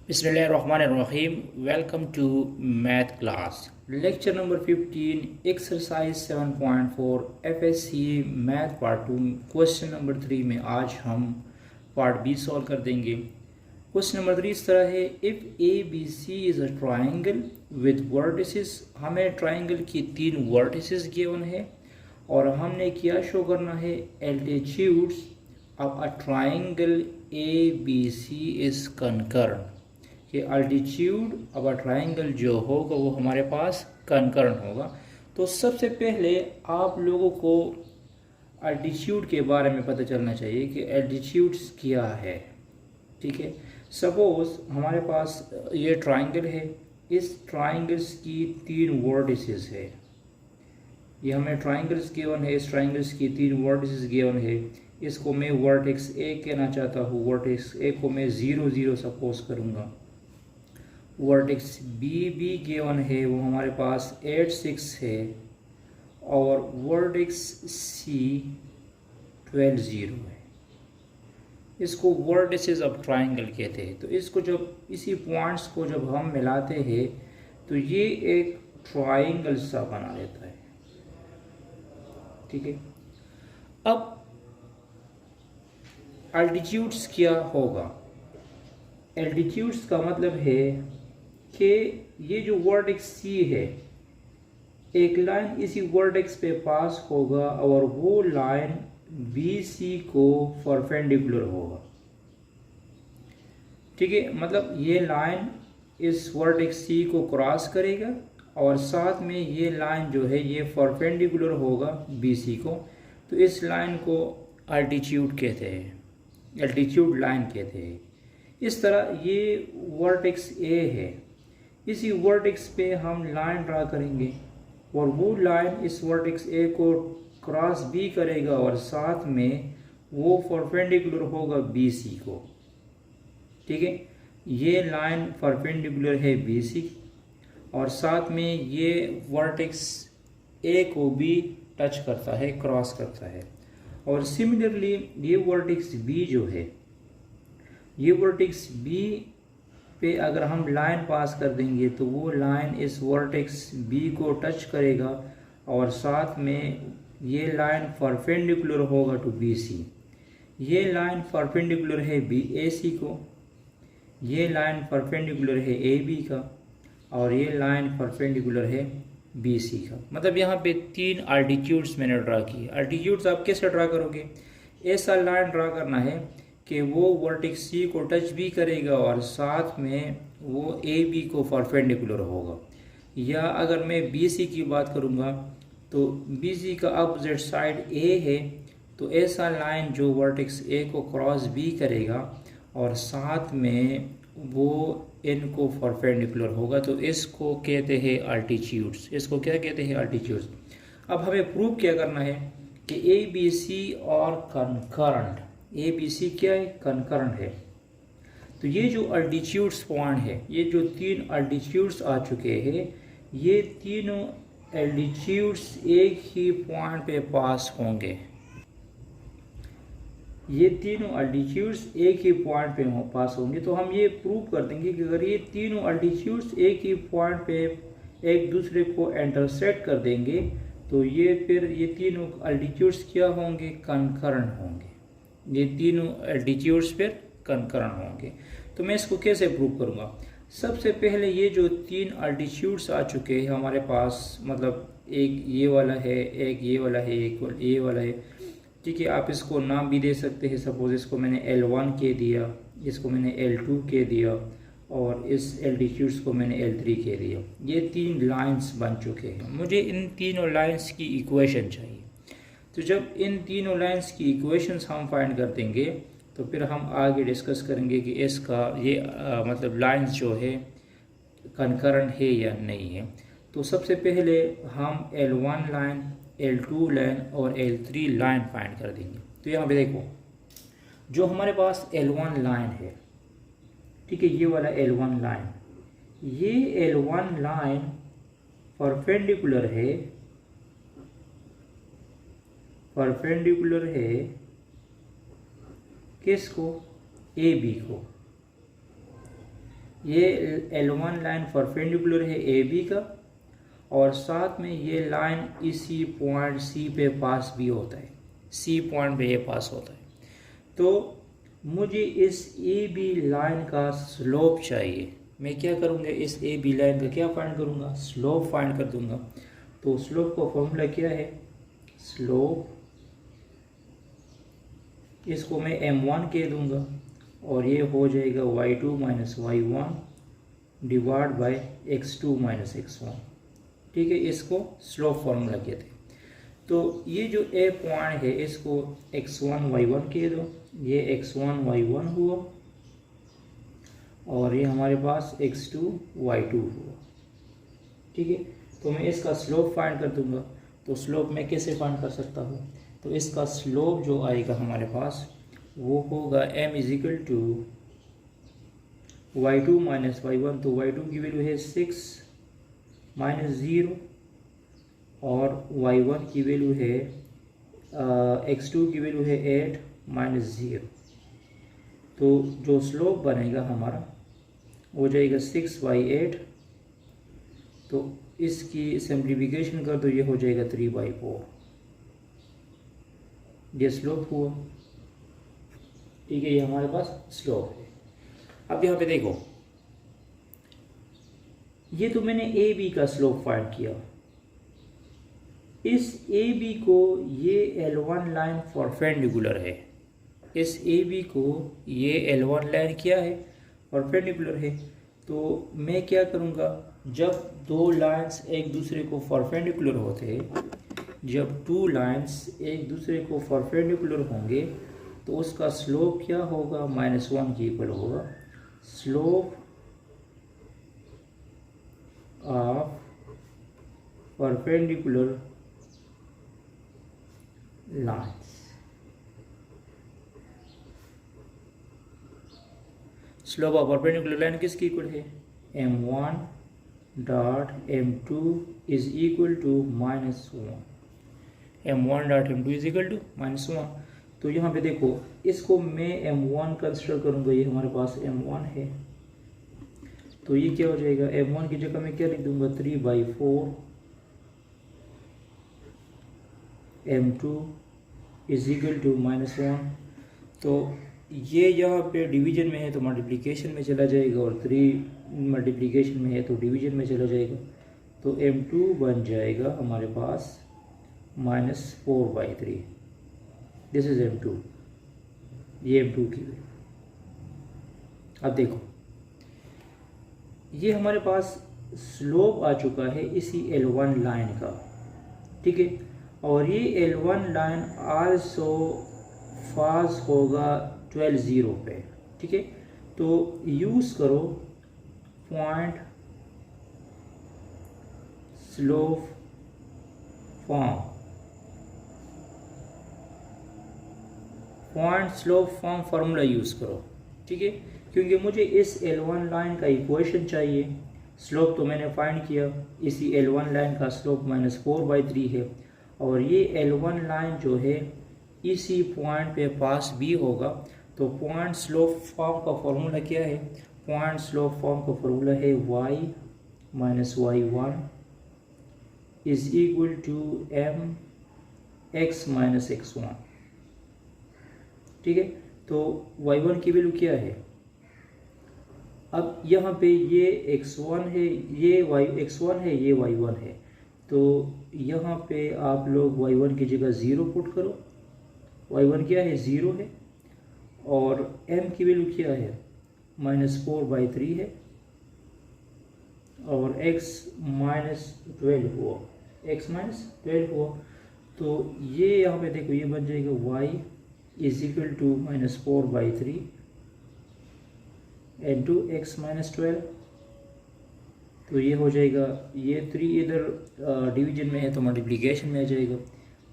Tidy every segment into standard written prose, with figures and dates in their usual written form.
Bismillahirrahmanirrahim. Welcome to math class. Lecture number 15, exercise 7.4 FSC math part 2 question number 3 में आज हम part B solve कर देंगे। Question number 3 इस तरह है, if A B C is a triangle with vertices. हमें ट्राइंगल की 3 वर्टिसेस गिवन है और हमने क्या शो करना है, altitudes of a triangle A B C is concern. कि अल्टीट्यूड ऑफ अ ट्राइंगल जो होगा वो हमारे पास कनकर्न होगा। तो सबसे पहले आप लोगों को अल्टीट्यूड के बारे में पता चलना चाहिए कि एल्टीट्यूड्स क्या है। ठीक है, सपोज हमारे पास ये ट्राइंगल है, इस ट्राइंगल्स की 3 वर्टिसेस है। ये हमें ट्राइंगल्स गिवन है, इस ट्राइंगल्स की 3 वर्टिसेस गिवन है। इसको मैं वर्टेक्स ए कहना चाहता हूँ। वर्टेक्स ए को मैं 0 0 सपोज करूँगा। वर्टेक्स बी भी गिवन है, वो हमारे पास 8 6 है। और वर्टेक्स सी 12 0 है। इसको वर्टिसेस ऑफ ट्राइंगल कहते हैं। तो इसको जब इसी पॉइंट्स को जब हम मिलाते हैं तो ये एक ट्राइंगल सा बना देता है। ठीक है, अब एल्टीट्यूड्स क्या होगा। एल्टीट्यूड्स का मतलब है कि ये जो वर्टेक्स सी है, एक लाइन इसी वर्टेक्स पे पास होगा और वो लाइन बी सी को परपेंडिकुलर होगा। ठीक है, मतलब ये लाइन इस वर्टेक्स सी को क्रॉस करेगा और साथ में ये लाइन जो है ये परपेंडिकुलर होगा बी सी को। तो इस लाइन को एल्टीट्यूड कहते हैं, एल्टीट्यूड लाइन कहते हैं। इस तरह ये वर्टेक्स ए है, इसी वर्टेक्स पे हम लाइन ड्रा करेंगे और वो लाइन इस वर्टेक्स ए को क्रॉस भी करेगा और साथ में वो परपेंडिकुलर होगा बी सी को। ठीक है, ये लाइन परपेंडिकुलर है बी सी और साथ में ये वर्टेक्स ए को भी टच करता है, क्रॉस करता है। और सिमिलरली ये वर्टेक्स बी जो है, ये वर्टेक्स बी पे अगर हम लाइन पास कर देंगे तो वो लाइन इस वर्टेक्स बी को टच करेगा और साथ में ये लाइन परपेंडिकुलर होगा टू बी सी। ये लाइन परपेंडिकुलर है बी ए सी को, ये लाइन परपेंडिकुलर है ए बी का और ये लाइन परपेंडिकुलर है बी सी का। मतलब यहाँ पे 3 एल्टीट्यूड्स मैंने ड्रा किए। एल्टीट्यूड्स आप कैसे ड्रा करोगे, ऐसा लाइन ड्रा करना है कि वो वर्टेक्स सी को टच भी करेगा और साथ में वो ए बी को परपेंडिकुलर होगा। या अगर मैं बी सी की बात करूँगा तो बी सी का अपोजिट साइड ए है, तो ऐसा लाइन जो वर्टेक्स ए को क्रॉस भी करेगा और साथ में वो इनको परपेंडिकुलर होगा। तो इसको कहते हैं एल्टीट्यूड्स। इसको क्या कहते हैं, एल्टीट्यूड्स। अब हमें प्रूव क्या करना है कि ए बी सी और कनकरेंट, ए बी सी क्या है, कनकरेंट है। तो ये जो एल्टीट्यूड्स पॉइंट है, ये जो 3 एल्टीट्यूड्स आ चुके हैं, ये तीनों एल्टीट्यूड्स एक ही पॉइंट पे पास होंगे। ये तीनों एल्टीट्यूड्स एक ही पॉइंट पे पास होंगे। तो हम ये प्रूव कर देंगे कि अगर ये तीनों एल्टीट्यूड्स एक ही पॉइंट पे एक दूसरे को इंटरसेक्ट कर देंगे तो ये फिर ये तीनों एल्टीट्यूड्स क्या होंगे, कनकरेंट होंगे। ये तीनों एल्टीट्यूड्स फिर कनकरेंट होंगे। तो मैं इसको कैसे प्रूव करूँगा। सबसे पहले ये जो 3 एल्टीट्यूड्स आ चुके हैं हमारे पास, मतलब एक ये वाला है, एक ये वाला है, एक ये वाला है। ठीक है, आप इसको नाम भी दे सकते हैं। सपोज इसको मैंने L1 कह दिया, इसको मैंने L2 कह दिया और इस एल्टीट्यूड्स को मैंने L3 कह दिया। ये 3 लाइंस बन चुके हैं। मुझे इन तीनों लाइंस की इक्वेशन चाहिए। तो जब इन तीनों लाइंस की इक्वेशंस हम फाइंड कर देंगे तो फिर हम आगे डिस्कस करेंगे कि इसका ये मतलब लाइंस जो है कनकरेंट है या नहीं है। तो सबसे पहले हम L1 लाइन, L2 लाइन और L3 लाइन फाइंड कर देंगे। तो यहाँ पे देखो, जो हमारे पास L1 लाइन है, ठीक है, ये वाला L1 लाइन, ये L1 लाइन परपेंडिकुलर है, परपेंडिकुलर है किसको, ए बी को। ये L1 लाइन परपेंडिकुलर है AB का, और साथ में ये लाइन इसी पॉइंट C पे पास भी होता है, C पॉइंट पे ये पास होता है। तो मुझे इस AB लाइन का स्लोप चाहिए। मैं क्या करूँगा, इस AB लाइन का क्या फाइंड करूँगा, स्लोप फाइंड कर दूँगा। तो स्लोप का फॉर्मूला क्या है, स्लोप इसको मैं M1 कह दूँगा, और ये हो जाएगा y2 minus y1 divide by x2 minus x1। ठीक है, इसको स्लोप फॉर्मूला कहते हैं। तो ये जो ए पॉइंट है इसको x1 y1 कह दो, ये x1 y1 हुआ, और ये हमारे पास x2 y2 हुआ। ठीक है, तो मैं इसका स्लोप फाइंड कर दूंगा। तो स्लोप मैं कैसे फाइंड कर सकता हूँ, तो इसका स्लोप जो आएगा हमारे पास वो होगा m is equal to y2 minus y1। तो y2 की वैल्यू है 6 माइनस 0, और y1 की वैल्यू है x2 की वैल्यू है 8 माइनस 0। तो जो स्लोप बनेगा हमारा हो जाएगा 6/8। तो इसकी सिंप्लीफिकेशन कर दो, ये हो जाएगा 3/4। ये स्लोप हुआ। ठीक है, ये हमारे पास स्लोप है। अब यहाँ पे देखो, ये तो मैंने ए बी का स्लोप फाइंड किया। इस ए बी को ये L1 लाइन परपेंडिकुलर है, इस ए बी को ये L1 लाइन क्या है, परपेंडिकुलर है। तो मैं क्या करूँगा, जब दो लाइंस एक दूसरे को परपेंडिकुलर होते हैं, जब टू लाइंस एक दूसरे को परपेंडिकुलर होंगे तो उसका स्लोप क्या होगा, -1 के इक्वल होगा। Slope of perpendicular lines, slope of perpendicular line किसकी इक्वल है, m1 dot m2 is equal to -1। m1 dot m2 is equal to -1। तो यहाँ पे देखो, इसको मैं m1 कंसिडर करूँगा, ये हमारे पास m1 है। तो ये क्या हो जाएगा, m1 की जगह मैं क्या लिख दूंगा, 3/4 m2 इज इक्वल टू -1। तो ये यहाँ पे डिवीजन में है तो मल्टीप्लिकेशन में चला जाएगा, और 3 मल्टीप्लिकेशन में है तो डिवीजन में चला जाएगा। तो m2 बन जाएगा हमारे पास -4/3। दिस इज m2, ये m2 की वैल्यू। अब देखो, ये हमारे पास स्लोप आ चुका है इसी L1 लाइन का। ठीक है, और ये L1 लाइन आल्सो फास होगा 12 पे। ठीक है, तो यूज़ करो point slope form, point slope form formula use करो। ठीक है, क्योंकि मुझे इस L1 लाइन का इक्वेशन चाहिए। स्लोप तो मैंने फाइंड किया, इसी L1 लाइन का स्लोप -4/3 है, और ये L1 लाइन जो है इसी पॉइंट पे पास भी होगा। तो पॉइंट स्लोप फॉर्म का फॉर्मूला क्या है, पॉइंट स्लोप फॉर्म का फॉर्मूला है y minus y1 is equal to mx minus x1। ठीक है, तो y1 की वैल्यू क्या है, अब यहाँ पे ये x1 है, ये x1 है, ये y1 है। तो यहाँ पे आप लोग y1 की जगह 0 पुट करो। y1 क्या है, 0 है, और m की वैल्यू क्या है, -4/3 है, और x -12 हुआ, x -12 हुआ। तो ये यहाँ पे देखो, ये बन जाएगा y is equal to -4/3 into x -12। तो ये हो जाएगा, ये 3 इधर डिवीजन में है तो मल्टीप्लिकेशन में आ जाएगा।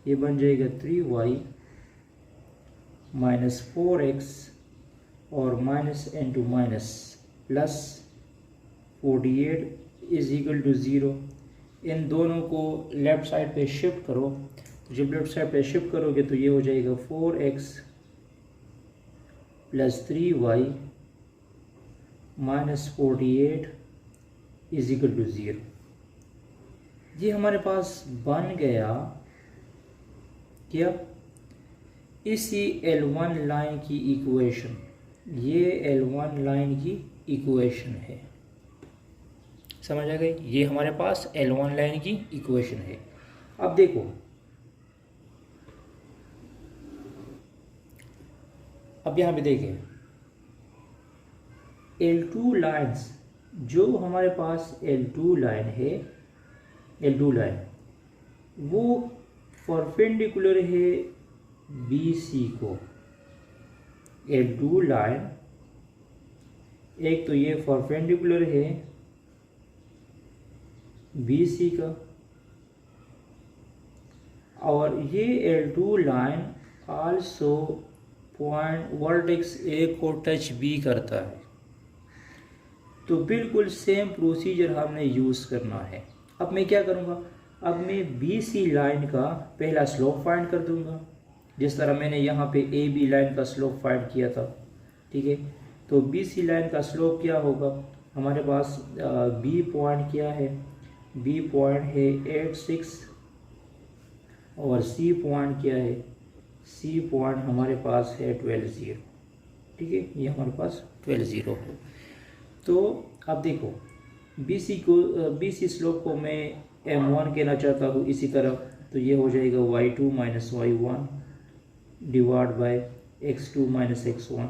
ये बन जाएगा 3y -4x और minus into minus plus 48 is equal to 0। इन दोनों को लेफ़्ट साइड पे शिफ्ट करो। तो जब लेफ्ट साइड पे शिफ्ट करोगे तो ये हो जाएगा 4x plus 3y -48 is equal to 0। ये हमारे पास बन गया क्या, इसी L1 लाइन की इक्वेशन। ये L1 लाइन की इक्वेशन है, समझ आ गई। ये हमारे पास L1 लाइन की इक्वेशन है। अब देखो, अब यहाँ पे देखें L2 लाइन्स, जो हमारे पास L2 लाइन है, L2 लाइन वो परपेंडिकुलर है BC को। L2 लाइन एक तो ये परपेंडिकुलर है BC का, और ये L2 line also point vertex A को टच भी करता है। तो बिल्कुल सेम प्रोसीजर हमने यूज़ करना है। अब मैं क्या करूँगा, अब मैं BC लाइन का पहला स्लोप फाइंड कर दूंगा, जिस तरह मैंने यहाँ पे AB लाइन का स्लोप फाइंड किया था। ठीक है, तो BC लाइन का स्लोप क्या होगा, हमारे पास B पॉइंट क्या है, B पॉइंट है 86 और C पॉइंट क्या है, C पॉइंट हमारे पास है 12.0। ठीक है, ये हमारे पास 12.0 है। तो अब देखो BC स्लोप को मैं M1 कहना चाहता हूँ इसी तरह, तो ये हो जाएगा y2 minus y1 divide by x2 minus x1।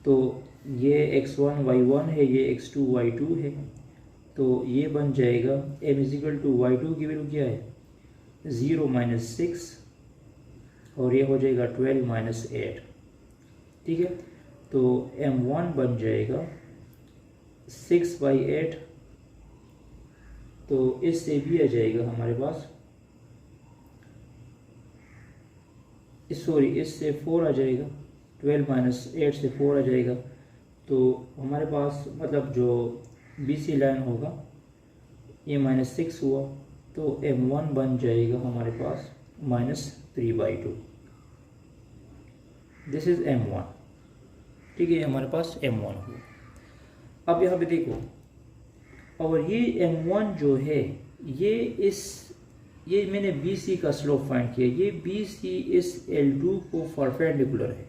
तो ये x1 y1 है, ये x2 y2 है, तो ये बन जाएगा m इजिकल टू y2 की वैल्यू क्या है 0 माइनस 6 और ये हो जाएगा 12 माइनस 8। ठीक है, तो m1 बन जाएगा 6/8, तो इससे भी आ जाएगा हमारे पास, इससे 4 आ जाएगा, 12 माइनस 8 से 4 आ जाएगा। तो हमारे पास मतलब जो BC लाइन होगा ये -6 हुआ, तो m1 बन जाएगा हमारे पास -3/2। This is m1। ठीक है, हमारे पास m1 हुआ। अब यहाँ पे देखो, और ये m1 जो है ये मैंने BC का स्लोप फाइंड किया, ये BC इस L2 को परपेंडिकुलर है।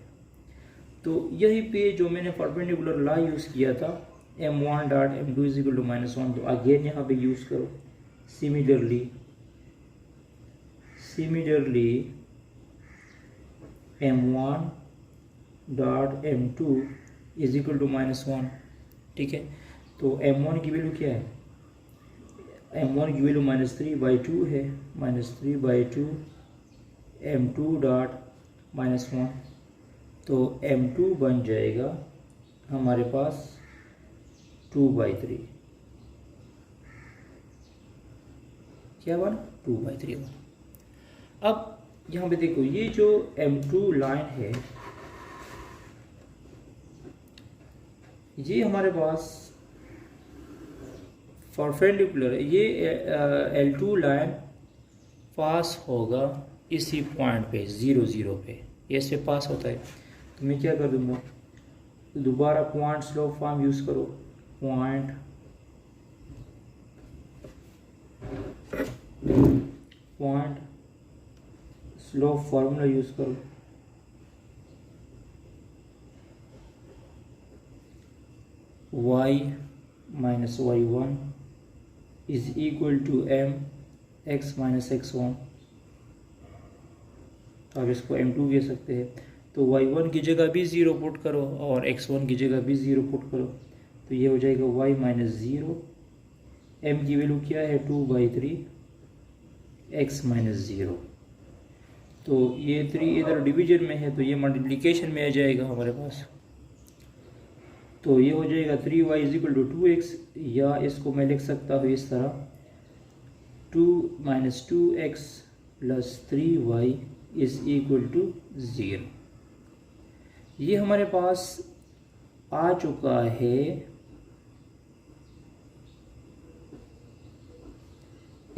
तो यही पे जो मैंने परपेंडिकुलर लॉ यूज़ किया था m1 dot m2 is equal to -1, तो अगेन यहाँ पे यूज़ करो। Similarly m1 dot m2 is equal to -1। ठीक है, तो m1 की वैल्यू क्या है, m1 की वैल्यू -3/2 है, -3/2 m2 डॉट -1, तो m2 बन जाएगा हमारे पास 2/3। क्या बना 2/3 बना। अब यहाँ पे देखो, ये जो m2 लाइन है ये हमारे पास परपेंडिकुलर है, ये L2 लाइन पास होगा इसी पॉइंट पे 0 0 पे, ऐसे पास होता है। तो मैं क्या कर दूंगा, दोबारा पॉइंट स्लोप फॉर्म यूज़ करो, पॉइंट स्लोप फार्मूला यूज़ करो। y minus y1 is equal to m x minus x1। तो आप इसको m2 कह सकते हैं। तो y1 की जगह भी 0 पुट करो और x1 की जगह भी 0 पुट करो, तो ये हो जाएगा y माइनस 0, m की वैल्यू क्या है 2/3, x माइनस 0। तो ये 3 इधर डिवीजन में है तो ये मल्टीप्लिकेशन में आ जाएगा हमारे पास, तो ये हो जाएगा 3y is equal to 2x, या इसको मैं लिख सकता हूँ इस तरह 2 minus 2x plus 3y is equal to 0। ये हमारे पास आ चुका है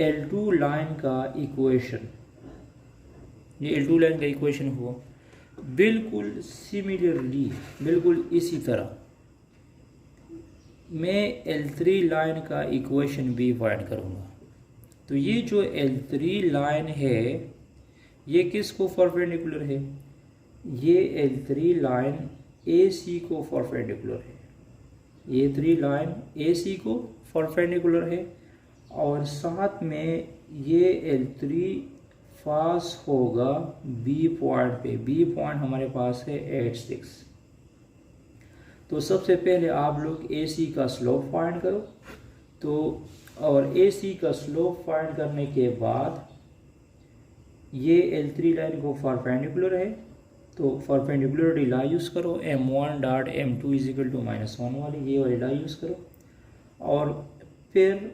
L2 लाइन का इक्वेशन। ये L2 लाइन का इक्वेशन हुआ बिल्कुल सिमिलरली, बिल्कुल इसी तरह मैं L3 लाइन का इक्वेशन भी फाइंड करूँगा। तो ये जो L3 लाइन है ये किसको परपेंडिकुलर है? ये L3 लाइन AC को परपेंडिकुलर है। A3 लाइन AC को परपेंडिकुलर है और साथ में ये L3 पास होगा B पॉइंट पे। B पॉइंट हमारे पास है 8, 6। तो सबसे पहले आप लोग AC का स्लोप फाइंड करो। तो और AC का स्लोप फाइंड करने के बाद ये L3 लाइन को परपेंडिकुलर है तो परपेंडिकुलरिटी ला यूज़ करो। M1 dot M2 is equal to -1 वाली ये वाली ला यूज़ करो और फिर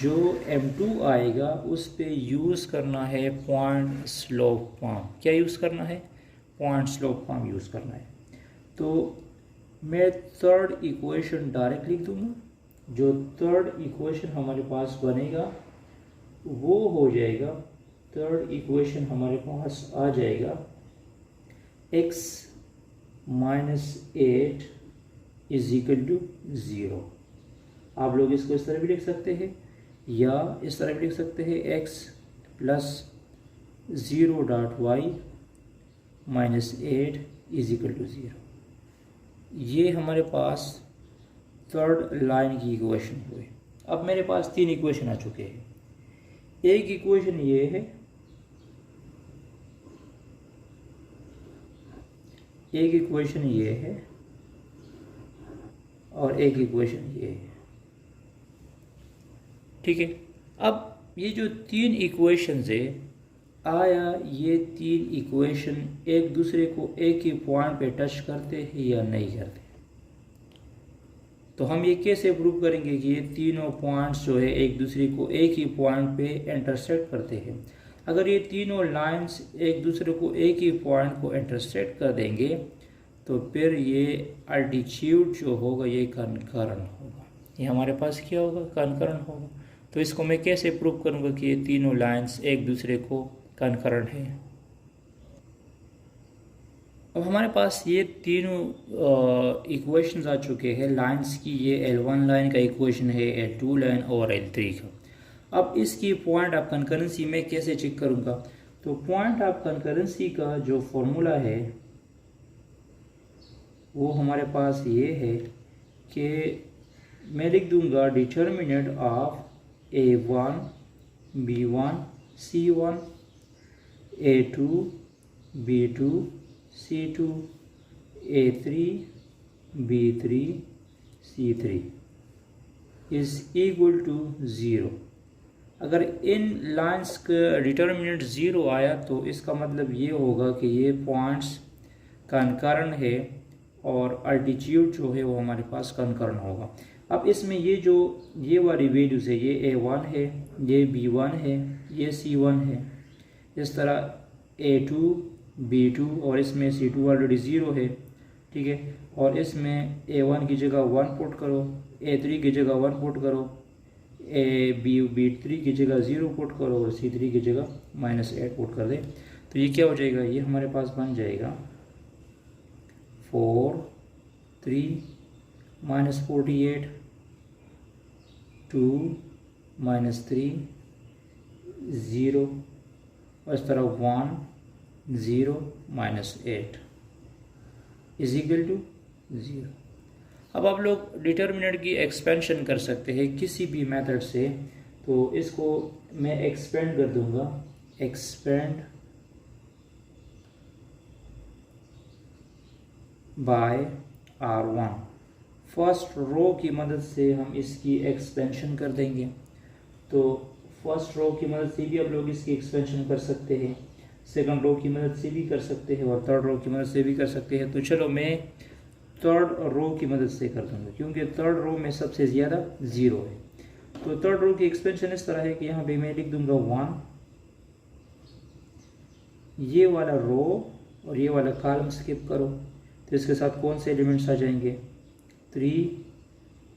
जो M2 आएगा उस पे यूज़ करना है पॉइंट स्लोप फॉर्म। क्या यूज़ करना है? पॉइंट स्लोप फॉर्म यूज़ करना है। तो मैं थर्ड इक्वेशन डायरेक्ट लिख दूंगा। जो थर्ड इक्वेशन हमारे पास बनेगा वो हो जाएगा, थर्ड इक्वेशन हमारे पास आ जाएगा x - 8 इज इक्वल टू 0। आप लोग इसको इस तरह भी लिख सकते हैं या इस तरह भी लिख सकते हैं x plus 0.y -8 is equal to 0। ये हमारे पास थर्ड लाइन की इक्वेशन हुई। अब मेरे पास 3 इक्वेशन आ चुके हैं। एक इक्वेशन ये है, एक इक्वेशन ये है और एक इक्वेशन ये है। ठीक है। अब ये जो 3 इक्वेशंस है, आया ये 3 इक्वेशन एक दूसरे को एक ही पॉइंट पे टच करते हैं या नहीं करते? तो हम ये कैसे प्रूव करेंगे कि ये तीनों पॉइंट्स जो है एक दूसरे को एक ही पॉइंट पे इंटरसेक्ट करते हैं? अगर ये तीनों लाइंस एक दूसरे को एक ही पॉइंट को इंटरसेक्ट कर देंगे तो फिर ये अल्टीट्यूड जो होगा ये कनकरन होगा। ये हमारे पास क्या होगा? कनकरन होगा। तो इसको मैं कैसे प्रूव करूँगा कि ये तीनों लाइंस एक दूसरे को कनकरन है? अब हमारे पास ये तीनों इक्वेशंस आ चुके हैं लाइंस की। ये L1 लाइन का इक्वेशन है, L2 लाइन और L3 का। अब इसकी पॉइंट ऑफ कंकरेंसी मैं कैसे चेक करूँगा? तो पॉइंट ऑफ कंकरेंसी का जो फॉर्मूला है वो हमारे पास ये है कि मैं लिख दूंगा determinant of A1 B1 C1 A2 B2 C2 A3 B3 C3 is equal to 0। अगर इन लाइंस का डिटर्मिनेंट 0 आया तो इसका मतलब ये होगा कि ये पॉइंट्स कनकरन है और अल्टीट्यूड जो है वो हमारे पास कनकरन होगा। अब इसमें ये जो ये वाली वैल्यूज़ है, ये A1 है, ये B1 है, ये C1 है, इस तरह A2 B2 और इसमें C2 ऑलरेडी 0 है। ठीक है। और इसमें A1 की जगह 1 पुट करो, A3 की जगह 1 पुट करो, B3 की जगह 0 पुट करो और C3 की जगह -8 पुट कर दे। तो ये क्या हो जाएगा? ये हमारे पास बन जाएगा 4 3 -48 2 -3 0 और इस तरह 1 0 -8 इज इक्वल टू 0। अब आप लोग डिटर्मिनेंट की एक्सपेंशन कर सकते हैं किसी भी मेथड से। तो इसको मैं एक्सपेंड कर दूंगा, expand bye R1। First row की मदद से हम इसकी एक्सपेंशन कर देंगे। तो फर्स्ट रो की मदद से भी आप लोग इसकी एक्सपेंशन कर सकते हैं, सेकंड रो की मदद से भी कर सकते हैं और थर्ड रो की मदद से भी कर सकते हैं। तो चलो मैं थर्ड रो की मदद से कर दूंगा क्योंकि थर्ड रो में सबसे ज़्यादा 0 है। तो थर्ड रो की एक्सपेंशन इस तरह है कि यहाँ पे मैं लिख दूंगा 1, ये वाला रो और ये वाला कॉलम स्किप करो। तो इसके साथ कौन से एलिमेंट्स आ जाएंगे? 3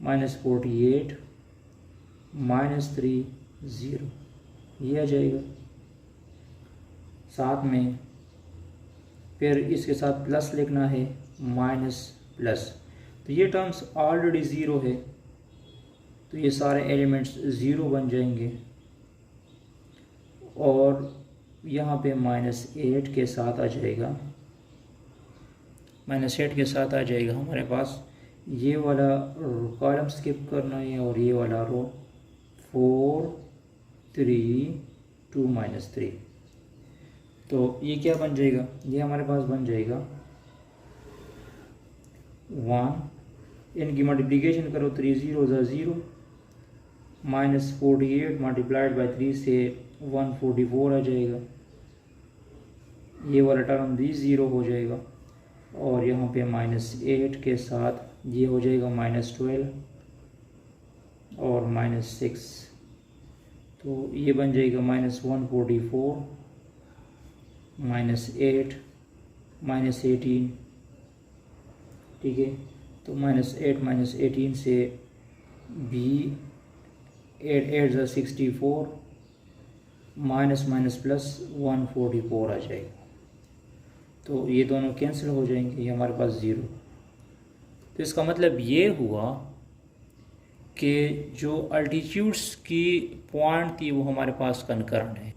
-48 -3 0 ये आ जाएगा। साथ में फिर इसके साथ प्लस लिखना है माइनस प्लस। तो ये टर्म्स ऑलरेडी ज़ीरो है, तो ये सारे एलिमेंट्स ज़ीरो बन जाएंगे। और यहाँ पे -8 के साथ आ जाएगा, -8 के साथ आ जाएगा हमारे पास ये वाला कॉलम स्किप करना है और ये वाला रो 4 3 2 -3। तो ये क्या बन जाएगा, ये हमारे पास बन जाएगा 1, इनकी मल्टीप्लिकेशन करो 3 0 0, -48 मल्टीप्लाइड बाई 3 से 144 आ जाएगा। ये वाला टर्म भी ज़ीरो हो जाएगा और यहाँ पे -8 के साथ ये हो जाएगा -12 और -6, तो ये बन जाएगा -144 -8 -18। ठीक है, तो -8 -18 से भी 8 8 64 माइनस प्लस 144 आ जाएगा। तो ये दोनों कैंसिल हो जाएंगे, ये हमारे पास ज़ीरो। तो इसका मतलब ये हुआ कि जो अल्टीट्यूड्स की पॉइंट थी वो हमारे पास कनकरेंट है।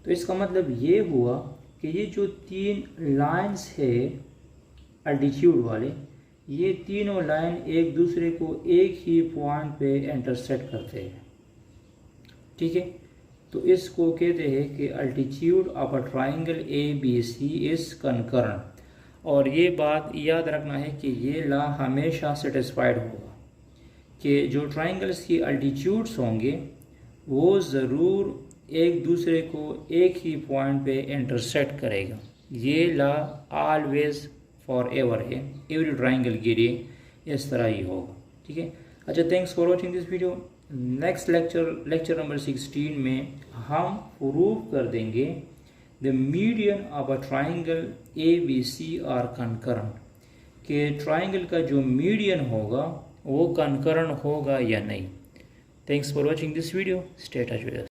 तो इसका मतलब ये हुआ कि ये जो 3 लाइंस है अल्टीट्यूड वाले, ये तीनों लाइन एक दूसरे को एक ही पॉइंट पे इंटरसेक्ट करते हैं। ठीक है, तो इसको कहते हैं कि altitude of a triangle ABC is concurrent. और ये बात याद रखना है कि ये लॉ हमेशा सेटिस्फाइड होगा कि जो ट्राइंगल्स की अल्टीट्यूड्स होंगे वो ज़रूर एक दूसरे को एक ही पॉइंट पे इंटरसेक्ट करेगा। ये लॉ ऑलवेज फॉर एवर है, एवरी ट्राइंगल के लिए इस तरह ही होगा। ठीक है, अच्छा, thanks for watching this video. Next lecture number 16 में हम प्रूव कर देंगे the median of a triangle ABC are concurrent, कि ट्राइंगल का जो मीडियन होगा वो कनकरेंट होगा या नहीं। Thanks for watching this video, stay touch with us.